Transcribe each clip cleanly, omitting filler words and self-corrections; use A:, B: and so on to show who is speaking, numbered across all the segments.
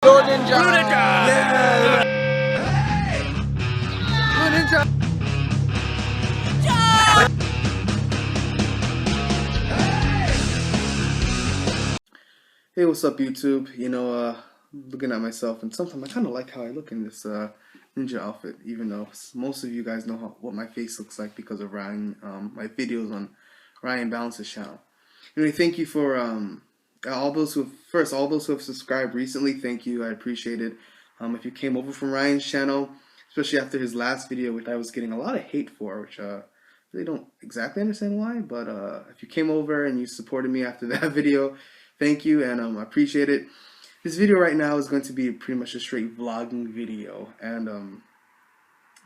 A: Blue Ninja!
B: Blue Ninja!
A: Yeah! Blue Ninja! Hey, what's up, YouTube? Looking at myself, and sometimes I kind of like how I look in this ninja outfit, even though most of you guys know what my face looks like because of Ryan, my videos on Ryan Balance's channel. Anyway, thank you for all those who have subscribed recently. Thank you, I appreciate it. If you came over from Ryan's channel, especially after his last video, which I was getting a lot of hate for, which really don't exactly understand why, but if you came over and you supported me after that video, thank you, and I appreciate it. This video right now is going to be pretty much a straight vlogging video, and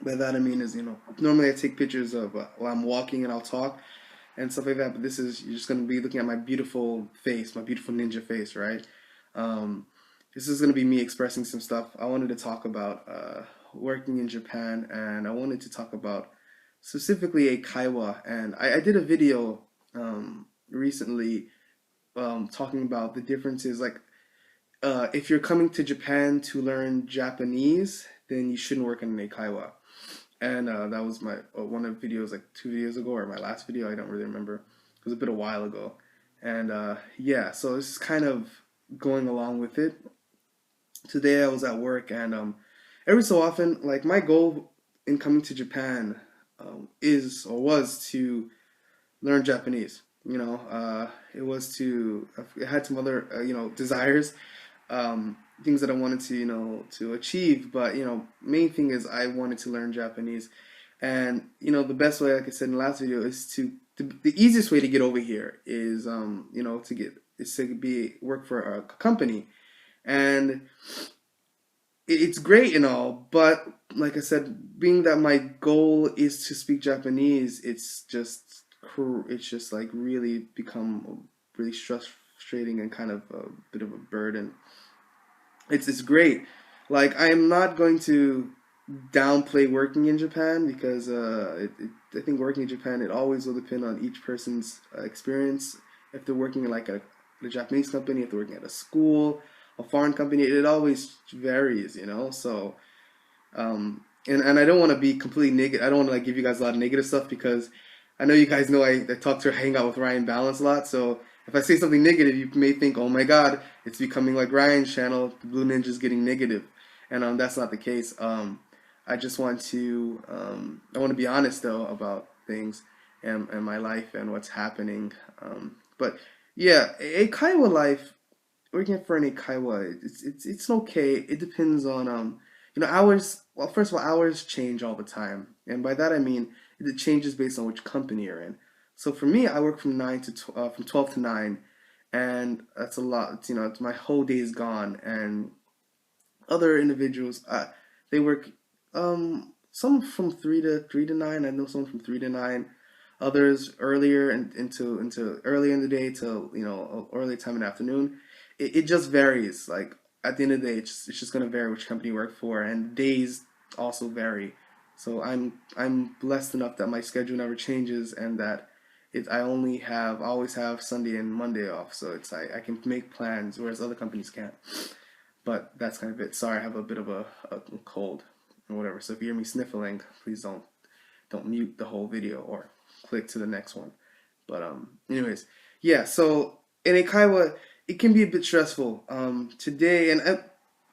A: by that I mean is, normally I take pictures of while I'm walking and I'll talk and stuff like that, but you're just going to be looking at my beautiful face, my beautiful ninja face, right? This is going to be me expressing some stuff. I wanted to talk about working in Japan, and I wanted to talk about specifically a kaiwa, and I did a video recently talking about the differences, like if you're coming to Japan to learn Japanese, then you shouldn't work in an eikaiwa. And that was my one of the videos like 2 videos ago, or my last video, I don't really remember. It was a while ago. And yeah, so this is kind of going along with it. Today I was at work, and every so often, like, my goal in coming to Japan is, or was, to learn Japanese. It had some other desires, things that I wanted to achieve, but main thing is I wanted to learn Japanese. And the best way, like I said in the last video, is the easiest way to get over here is to work for a company. And it's great and all, but like I said, being that my goal is to speak Japanese, it's just like really become really frustrating and kind of a bit of a burden. It's great. Like, I am not going to downplay working in Japan, because I think working in Japan, it always will depend on each person's experience. If they're working in like a Japanese company, if they're working at a school, a foreign company, it always varies, So, and I don't want to be completely negative. I don't want to give you guys a lot of negative stuff, because I know you guys know I hang out with Ryan Balance a lot. So if I say something negative, you may think, oh my God, it's becoming like Ryan's channel, the Blue Ninja's getting negative, and that's not the case. I just want to I want to be honest though about things and my life and what's happening. But yeah, a Kaiwa life, working for an eikaiwa, it's okay. It depends on hours. Well, first of all, hours change all the time, and by that I mean it changes based on which company you're in. So for me, I work from 12 to 9, and that's a lot. It's my whole day is gone. And other individuals, they work some from 3 to 9. I know some from 3 to 9. Others earlier and into earlier in the day till early time in the afternoon. It just varies. Like, at the end of the day, it's just gonna vary which company you work for, and days also vary. So I'm blessed enough that my schedule never changes, and that I always have Sunday and Monday off. So it's I can make plans, whereas other companies can't. But that's kind of it. Sorry, I have a bit of a cold or whatever. So if you hear me sniffling, please don't mute the whole video or click to the next one. But anyways, yeah. So in eikaiwa, it can be a bit stressful. Today, and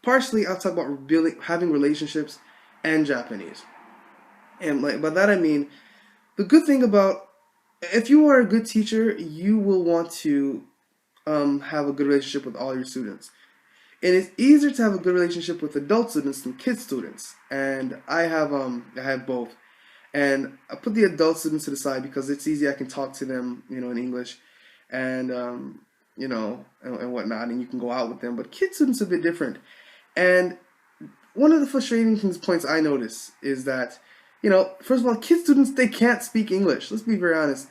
A: partially I'll talk about having relationships and Japanese. And by that I mean, the good thing about, if you are a good teacher, you will want to have a good relationship with all your students. And it's easier to have a good relationship with adult students than kid students. And I have both. And I put the adult students to the side because it's easy. I can talk to them, in English, and and whatnot, and you can go out with them. But kid students are a bit different. And one of the frustrating points I notice is that, first of all, kid students, they can't speak English. Let's be very honest.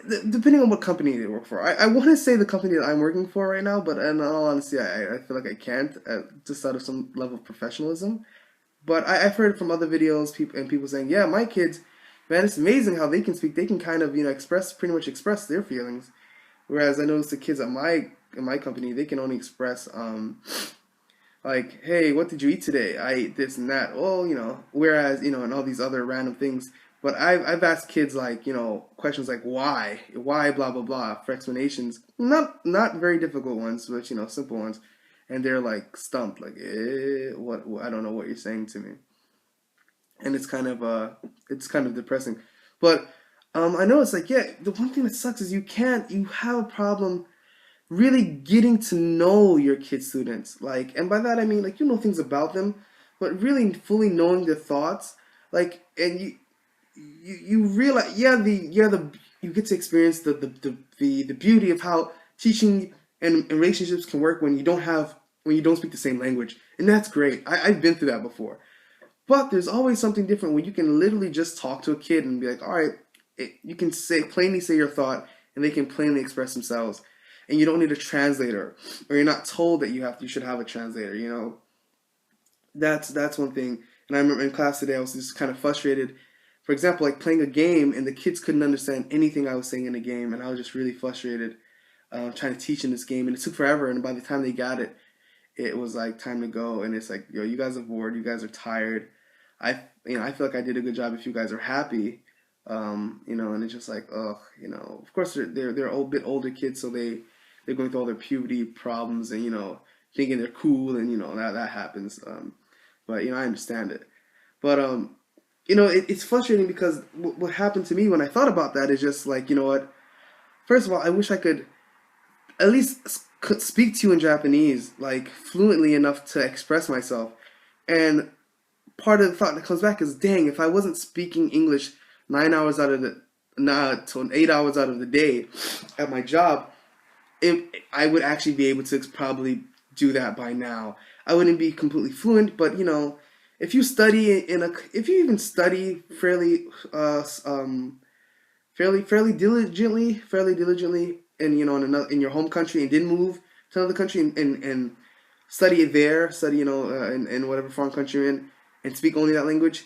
A: Depending on what company they work for. I want to say the company that I'm working for right now, but in all honesty, I feel like I can't, just out of some level of professionalism. But I've heard from other videos, people saying, yeah, my kids, man, it's amazing how they can speak. They can kind of, pretty much express their feelings. Whereas I noticed the kids in my company, they can only express Like, hey, what did you eat today? I ate this and that. Well, whereas, and all these other random things. But I've asked kids like, questions like why, blah blah blah, for explanations. Not very difficult ones, but simple ones, and they're like stumped, like, what? I don't know what you're saying to me, and it's kind of depressing. But I know it's like, yeah, the one thing that sucks is you have a problem really getting to know your kid students, like, and by that I mean, like, things about them, but really fully knowing their thoughts, like, and you realize, you get to experience the beauty of how teaching and relationships can work when you don't speak the same language, and that's great. I've been through that before, but there's always something different when you can literally just talk to a kid and be like, all right, you can plainly say your thought, and they can plainly express themselves, and you don't need a translator, or you're not told that you should have a translator. That's one thing. And I remember in class today, I was just kind of frustrated. For example, like playing a game, and the kids couldn't understand anything I was saying in the game, and I was just really frustrated, trying to teach in this game, and it took forever. And by the time they got it, it was like time to go, and it's like, yo, you guys are bored, you guys are tired. I feel like I did a good job if you guys are happy, and it's just like, ugh, of course they're a bit older kids, so they're going through all their puberty problems, and thinking they're cool, and that happens. But I understand it. But it's frustrating because what happened to me when I thought about that is just like, what? First of all, I wish I could at least could speak to you in Japanese, like fluently enough to express myself. And part of the thought that comes back is, dang, if I wasn't speaking English 9 hours out of the nah, to 8 hours out of the day at my job, I would actually be able to probably do that by now. I wouldn't be completely fluent, but if you study if you even study fairly diligently, and in your home country, and didn't move to another country, and study it there, study in whatever foreign country you're in, and speak only that language.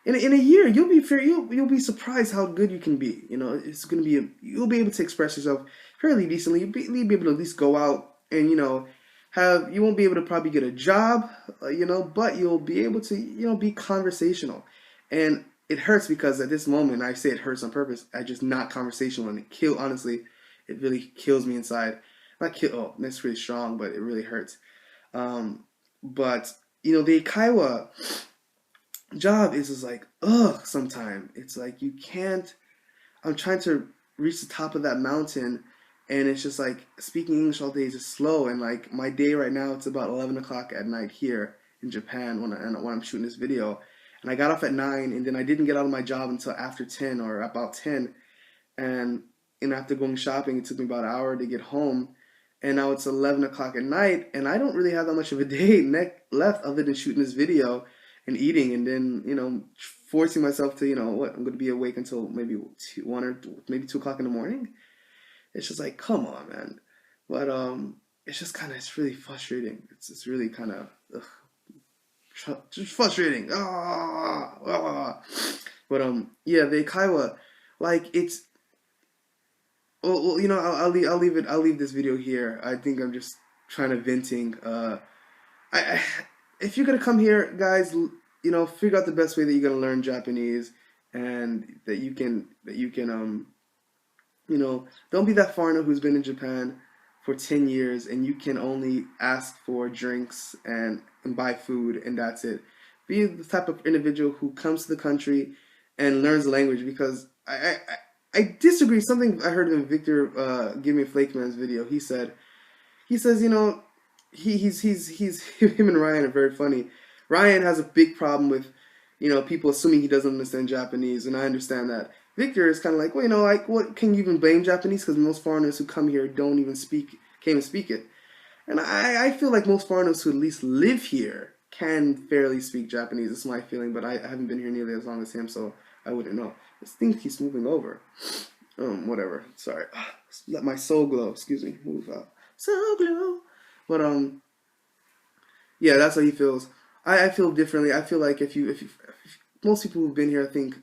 A: In a year, you'll be surprised how good you can be. It's gonna be you'll be able to express yourself fairly decently. You'll be able to at least go out and you won't be able to probably get a job, but you'll be able to be conversational. And it hurts because at this moment, I say it hurts on purpose, I just not conversational, and honestly, it really kills me inside. Not kill, oh, that's really strong, but it really hurts. But the Kaiwa job is just like, ugh, sometimes it's like you can't. I'm trying to reach the top of that mountain, and it's just like speaking English all day is just slow. And like my day right now, it's about 11 o'clock at night here in Japan when I'm shooting this video, and I got off at 9, and then I didn't get out of my job until after 10 or about 10, and after going shopping, it took me about an hour to get home, and now it's 11 o'clock at night, and I don't really have that much of a day left other than shooting this video and eating, and then forcing myself to what, I'm going to be awake until maybe 1 or maybe 2 o'clock in the morning. It's just like, come on, man. But it's just it's really frustrating. It's really kind of just frustrating. But yeah, the Kaiwa, like, it's, well, I'll leave this video here. I think I'm just trying to venting. I if you're gonna come here, guys, figure out the best way that you're gonna learn Japanese, and that you can don't be that foreigner who's been in Japan for 10 years and you can only ask for drinks and buy food, and that's it. Be the type of individual who comes to the country and learns the language, because I disagree. Something I heard in Victor Give Me a Flake Man's video. He says, he's him and Ryan are very funny. Ryan has a big problem with people assuming he doesn't understand Japanese, and I understand that. Victor is kind of like, well, like, what can you even blame Japanese? Because most foreigners who come here don't even can't even speak it. And I feel like most foreigners who at least live here can fairly speak Japanese. It's my feeling, but I haven't been here nearly as long as him, so I wouldn't know. This thing keeps moving over. Whatever. Sorry. Let my soul glow. Excuse me. Move out. Soul glow. But yeah, that's how he feels. I feel differently. I feel like if most people who've been here, I think,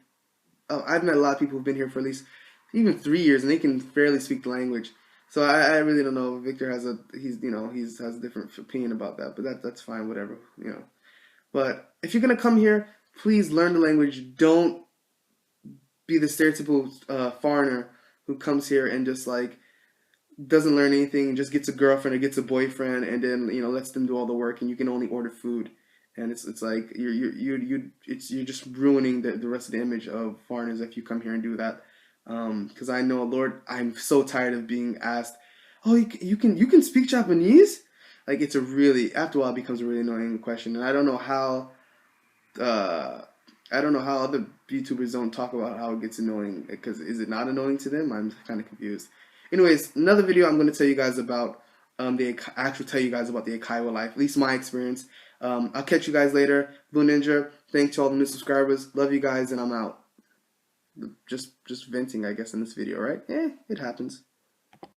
A: I've met a lot of people who've been here for at least even 3 years, and they can fairly speak the language. So I really don't know. Victor has has a different opinion about that, but that's fine, whatever, you know. But if you're gonna come here, please learn the language. Don't be the stereotypical foreigner who comes here and just like doesn't learn anything, just gets a girlfriend or gets a boyfriend, and then lets them do all the work, and you can only order food, and it's like you're just ruining the rest of the image of foreigners if you come here and do that. Because I know, Lord, I'm so tired of being asked, "Oh, you can speak Japanese?" Like it's a really after a while it becomes a really annoying question, and uh, I don't know how other YouTubers don't talk about how it gets annoying. Because is it not annoying to them? I'm kind of confused. Anyways, another video I'm going to tell you guys about the actual tell you guys about the Akaiwa life, at least my experience. I'll catch you guys later. Blue Ninja, thanks to all the new subscribers. Love you guys, and I'm out. Just venting, I guess, in this video, right? It happens.